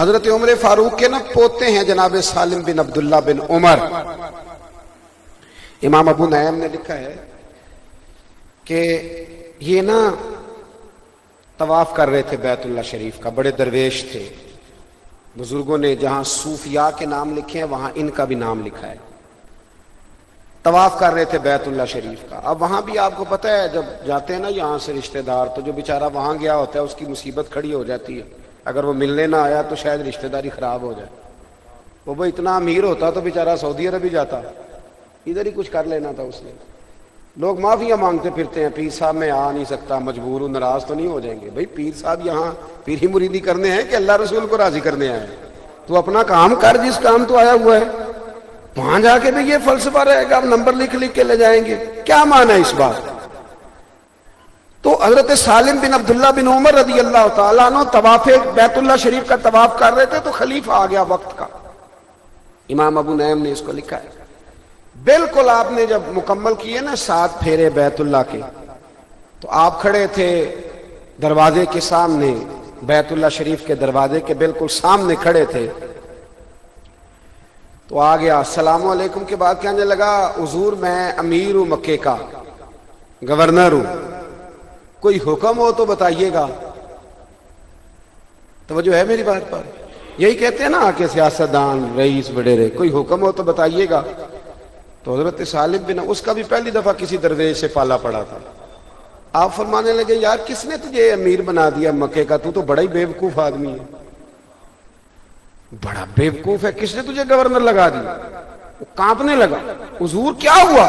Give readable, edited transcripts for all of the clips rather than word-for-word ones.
حضرت عمر فاروق کے نا پوتے ہیں جناب سالم بن عبداللہ بن عمر. امام ابو نعیم نے لکھا ہے کہ یہ نا طواف کر رہے تھے بیت اللہ شریف کا، بڑے درویش تھے. بزرگوں نے جہاں صوفیاء کے نام لکھے ہیں وہاں ان کا بھی نام لکھا ہے. طواف کر رہے تھے بیت اللہ شریف کا. اب وہاں بھی آپ کو پتہ ہے جب جاتے ہیں نا یہاں سے رشتہ دار تو جو بیچارہ وہاں گیا ہوتا ہے اس کی مصیبت کھڑی ہو جاتی ہے. اگر وہ ملنے نہ آیا تو شاید رشتہ داری خراب ہو جائے. وہ اتنا امیر ہوتا تو بیچارہ سعودی عرب ہی جاتا، ادھر ہی کچھ کر لینا تھا اس نے. لوگ معافیاں مانگتے پھرتے ہیں، پیر صاحب میں آ نہیں سکتا، مجبور ہوں، ناراض تو نہیں ہو جائیں گے. بھائی پیر صاحب یہاں پیری مریدی کرنے ہیں کہ اللہ رسول کو راضی کرنے آئے ہیں؟ تو اپنا کام کر جس کام تو آیا ہوا ہے. وہاں جا کے بھی یہ فلسفہ رہے گا، اب نمبر لکھ لکھ کے لے جائیں گے، کیا معنی ہے اس بات؟ تو حضرت سالم بن عبداللہ بن عمر رضی اللہ تعالیٰ عنہ طواف بیت اللہ شریف کا طواف کر رہے تھے تو خلیفہ آ گیا وقت کا. امام ابو نعیم نے اس کو لکھا ہے. بالکل آپ نے جب مکمل کیے نا 7 پھیرے بیت اللہ کے تو آپ کھڑے تھے دروازے کے سامنے، بیت اللہ شریف کے دروازے کے بالکل سامنے کھڑے تھے. تو آ گیا، السلام علیکم کے بعد کہنے لگا حضور میں امیر ہوں، مکے کا گورنر ہوں، کوئی حکم ہو تو بتائیے گا. توجہ ہے میری بات پر؟ یہی کہتے ہیں نا کہ سیاستدان رئیس وڈیرے، کوئی حکم ہو تو بتائیے گا. تو حضرت سالم بن، اس کا بھی پہلی دفعہ کسی درویش سے پالا پڑا تھا. آپ فرمانے لگے یار کس نے تجھے امیر بنا دیا مکے کا؟ تو بڑا ہی بیوقوف آدمی ہے، بڑا بیوقوف ہے، کس نے تجھے گورنر لگا دیا؟ وہ کانپنے لگا. حضور کیا ہوا؟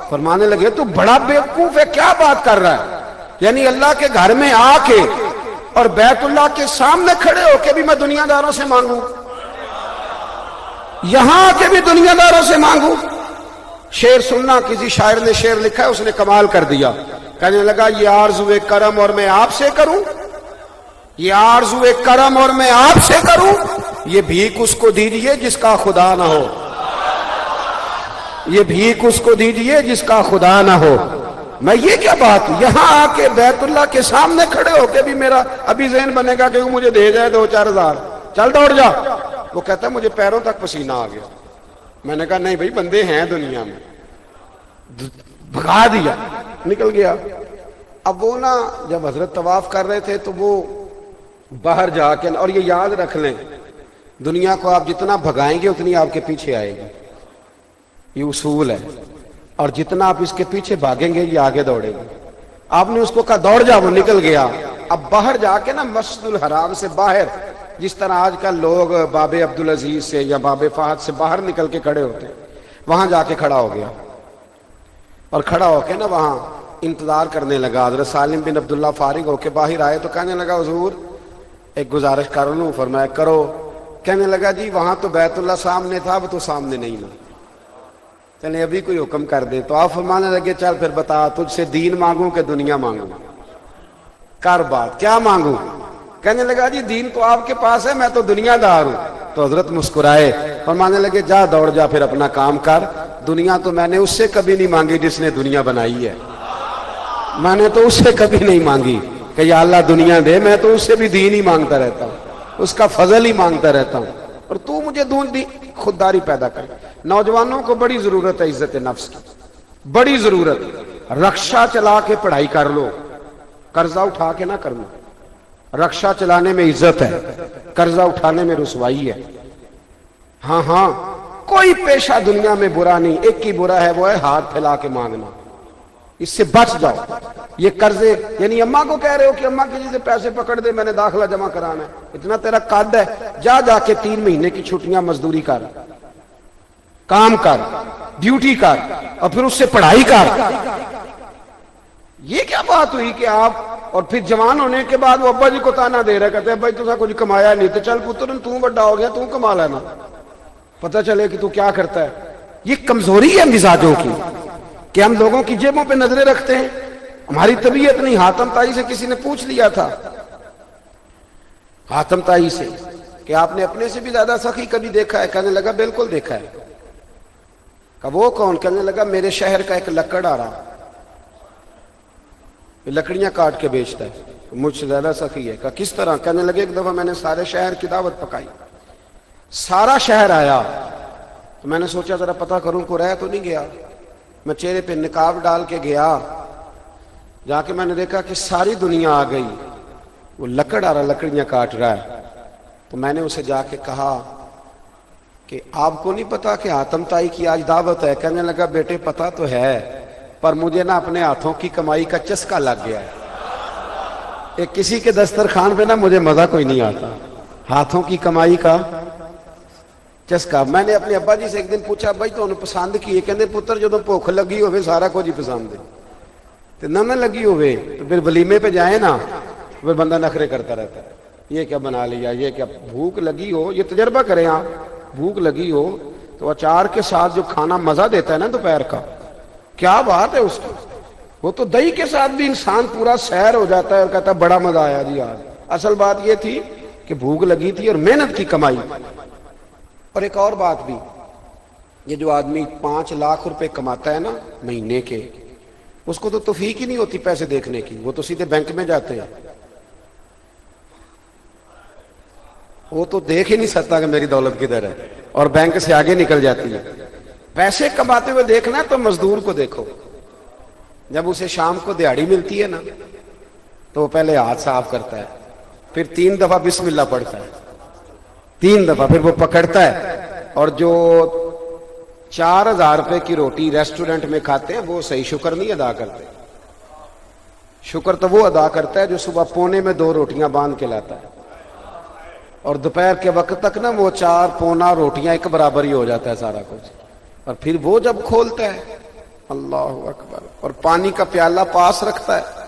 فرمانے لگے تو بڑا بیوقوف ہے، کیا بات کر رہا ہے؟ یعنی اللہ کے گھر میں آ کے اور بیت اللہ کے سامنے کھڑے ہو کے بھی میں دنیا داروں سے مانگوں، یہاں آ کے بھی دنیا داروں سے مانگوں؟ شعر سننا، کسی شاعر نے شعر لکھا ہے، اس نے کمال کر دیا. کہنے لگا یہ آرزو کرم اور میں آپ سے کروں، یہ آرزو کرم اور میں آپ سے کروں، یہ بھیک اس کو دیجئے جس کا خدا نہ ہو، یہ بھیک اس کو دیجئے جس کا خدا نہ ہو. میں یہ کیا بات، یہاں آ کے بیت اللہ کے سامنے کھڑے ہو کے بھی میرا ابھی ذہن بنے گا کہ مجھے دے جائے 2-4 ہزار، چل دوڑ جا. وہ کہتا ہے مجھے پیروں تک پسینہ آ گیا. میں نے کہا نہیں بھائی بندے ہیں دنیا میں، بھگا دیا، نکل گیا. اب وہ نا جب حضرت طواف کر رہے تھے تو وہ باہر جا کے، اور یہ یاد رکھ لیں دنیا کو آپ جتنا بھگائیں گے اتنی آپ کے پیچھے آئے گی، یہ اصول ہے. اور جتنا آپ اس کے پیچھے بھاگیں گے یہ آگے دوڑے گی. آپ نے اس کو کہا دوڑ جا، وہ نکل گیا. اب باہر جا کے نا مسجد الحرام سے باہر، جس طرح آج کل لوگ باب عبدالعزیز سے یا باب فہد سے باہر نکل کے کھڑے ہوتے ہیں، وہاں جا کے کھڑا ہو گیا. اور کھڑا ہو کے نا وہاں انتظار کرنے لگا. حضرت سالم بن عبداللہ فارغ ہو کے باہر آئے تو کہنے لگا حضور ایک گزارش کر لوں؟ فرمایا کرو. کہنے لگا جی وہاں تو بیت اللہ سامنے تھا، اب تو سامنے نہیں نا، چلیں ابھی کوئی حکم کر دے. تو آپ فرمانے لگے چل پھر بتا، تجھ سے دین مانگوں کہ دنیا مانگوں؟ کر بات، کیا مانگوں؟ کہنے لگا جی دین تو آپ کے پاس ہے، میں تو دنیا دار ہوں. تو حضرت مسکرائے، فرمانے لگے جا دوڑ جا پھر اپنا کام کر. دنیا تو میں نے اس سے کبھی نہیں مانگی جس نے دنیا بنائی ہے، میں نے تو اس سے کبھی نہیں مانگی کہ یا اللہ دنیا دے، میں تو اس سے بھی دین ہی مانگتا رہتا ہوں، اس کا فضل ہی مانگتا رہتا ہوں، اور تو مجھے خودداری پیدا کر. نوجوانوں کو بڑی ضرورت ہے عزت نفس کی، بڑی ضرورت. رکشہ چلا کے پڑھائی کر لو، قرضہ اٹھا کے نہ کرنا. رکشہ چلانے میں عزت ہے، قرضہ اٹھانے میں رسوائی ہے. ہاں کوئی پیشہ دنیا میں برا نہیں، ایک ہی برا ہے، وہ ہے ہاتھ پھیلا کے مانگنا. اس سے بچ جاؤ. یہ قرضے، یعنی اماں کو کہہ رہے ہو کہ اماں کسی سے پیسے پکڑ دے، میں نے داخلہ جمع کرانا ہے، اتنا تیرا قد ہے، جا کے 3 مہینے کی چھٹیاں مزدوری کر، کام کر، ڈیوٹی کر، اور پھر اس سے پڑھائی کر. یہ کیا بات ہوئی کہ آپ، اور پھر جوان ہونے کے بعد وہ ابا جی کو تانا دے رہے، کہتے ہیں بھائی تو کچھ کمایا نہیں، تو چل پتر تو بڑا ہو گیا، تو کما لینا، پتہ چلے کہ تو کیا کرتا ہے. یہ کمزوری ہے مزاجوں کی کہ ہم لوگوں کی جیبوں پہ نظریں رکھتے ہیں. ہماری طبیعت نہیں. حاتم طائی سے کسی نے پوچھ لیا تھا، حاتم طائی سے، کہ آپ نے اپنے سے بھی زیادہ سخی کبھی دیکھا ہے؟ کہنے لگا بالکل دیکھا ہے. کہ وہ کون؟ کہنے لگا میرے شہر کا ایک لکڑ آ رہا، لکڑیاں کاٹ کے بیچتا ہے. مجھ سے زیادہ سخی ہے. کہا کس طرح؟ کہنے لگے ایک دفعہ میں نے سارے شہر کی دعوت پکائی, سارا شہر آیا, تو میں نے سوچا ذرا پتہ کروں کو رہ تو نہیں گیا. میں چہرے پہ نقاب ڈال کے گیا, جا کے میں نے دیکھا کہ ساری دنیا آ گئی, وہ لکڑ آ رہا, لکڑیاں کاٹ رہا ہے. تو میں نے اسے جا کے کہا کہ آپ کو نہیں پتا کہ حاتم تائی کی آج دعوت ہے؟ کہنے لگا بیٹے پتا تو ہے, پر مجھے نا اپنے ہاتھوں کی کمائی کا چسکا لگ گیا ہے. ایک کسی کے دسترخوان پہ نا مجھے مزہ کوئی نہیں آتا, ہاتھوں کی کمائی کا چسکا. میں نے اپنے ابا جی سے ایک دن پوچھا بھائی تو انہوں پسند کی ہے؟ کہنے پتر جدو بھوک لگی ہوئے سارا کچھ ہی پسند ہے, تو نہ لگی ہوئے تو پھر ولیمے پہ جائیں نا, پھر بندہ نخرے کرتا رہتا ہے, یہ کیا بنا لیا, یہ کیا. بھوک لگی ہو, یہ تجربہ کریں آپ, بھوک لگی ہو تو اچار کے ساتھ جو کھانا مزہ دیتا ہے نا دوپہر کا, کیا بات ہے اس کی. وہ تو دہی کے ساتھ بھی انسان پورا سیر ہو جاتا ہے اور کہتا ہے بڑا مزہ آیا جی آج. اصل بات یہ تھی کہ بھوک لگی تھی اور محنت کی کمائی. اور ایک اور بات بھی, یہ جو آدمی 5 لاکھ روپے کماتا ہے نا مہینے کے, اس کو تو توفیق ہی نہیں ہوتی پیسے دیکھنے کی, وہ تو سیدھے بینک میں جاتے ہیں. وہ تو دیکھ ہی نہیں سکتا کہ میری دولت کدھر ہے, اور بینک سے آگے نکل جاتی ہے. پیسے کماتے ہوئے دیکھنا ہے تو مزدور کو دیکھو, جب اسے شام کو دیہاڑی ملتی ہے نا تو وہ پہلے ہاتھ صاف کرتا ہے, پھر 3 دفعہ بسم اللہ پڑھتا ہے, 3 دفعہ, پھر وہ پکڑتا ہے. اور جو 4,000 روپے کی روٹی ریسٹورنٹ میں کھاتے ہیں وہ صحیح شکر نہیں ادا کرتے. شکر تو وہ ادا کرتا ہے جو صبح پونے میں 2 روٹیاں باندھ کے لاتا ہے, اور دوپہر کے وقت تک نا وہ 4 پونا روٹیاں ایک برابر ہی ہو جاتا ہے سارا کچھ. اور پھر وہ جب کھولتا ہے اللہ اکبر, اور پانی کا پیالہ پاس رکھتا ہے,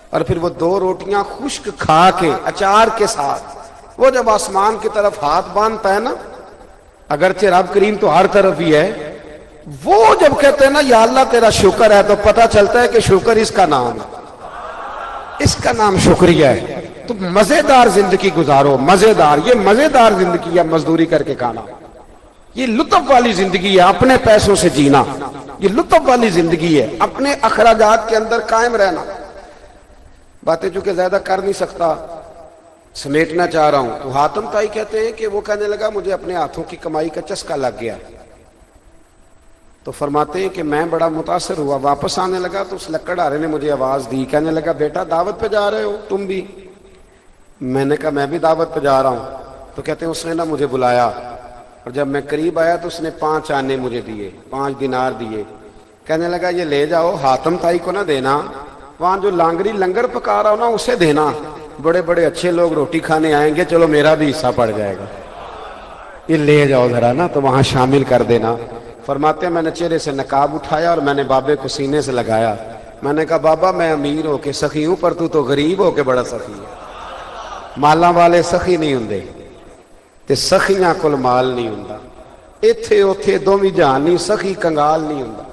اور پھر وہ 2 روٹیاں خشک کھا کے اچار کے ساتھ, وہ جب آسمان کی طرف ہاتھ باندھتا ہے نا, اگرچہ رب کریم تو ہر طرف ہی ہے, وہ جب کہتے ہیں نا یا اللہ تیرا شکر ہے, تو پتہ چلتا ہے کہ شکر اس کا نام ہے, اس کا نام شکریہ ہے. تو مزیدار زندگی گزارو, مزیدار, یہ مزیدار زندگی ہے مزدوری کر کے کھانا, یہ لطف والی زندگی ہے اپنے پیسوں سے جینا, یہ لطف والی زندگی ہے اپنے اخراجات کے اندر قائم رہنا. باتیں چونکہ زیادہ کر نہیں سکتا, سمیٹنا چاہ رہا ہوں. تو حاتم تائی کہتے ہیں کہ وہ کہنے لگا مجھے اپنے ہاتھوں کی کمائی کا چسکا لگ گیا. تو فرماتے ہیں کہ میں بڑا متاثر ہوا, واپس آنے لگا تو اس لکڑ آرے نے مجھے آواز دی, کہنے لگا بیٹا دعوت پہ جا رہے ہو تم بھی؟ میں نے کہا میں بھی دعوت پہ جا رہا ہوں. تو کہتے ہیں اس نے نا مجھے بلایا, اور جب میں قریب آیا تو اس نے 5 آنے مجھے دیے, 5 دینار دیے. کہنے لگا یہ لے جاؤ, حاتم تائی کو نہ دینا, وہاں جو لانگری لنگر پکا رہا ہو نا اسے دینا, بڑے بڑے اچھے لوگ روٹی کھانے آئیں گے, چلو میرا بھی حصہ پڑ جائے گا, یہ لے جاؤ ذرا نا, تو وہاں شامل کر دینا. فرماتے ہیں میں نے چہرے سے نقاب اٹھایا اور میں نے بابے کو سینے سے لگایا. میں نے کہا بابا میں امیر ہو کے سخی ہوں, پر تو غریب ہو کے بڑا سخی ہے. مالاں والے سخی نہیں ہوندے تے سخیاں کول مال نہیں ہوندا, ایتھے اوتھے دوویں جہان نہیں, سخی کنگال نہیں ہوندا.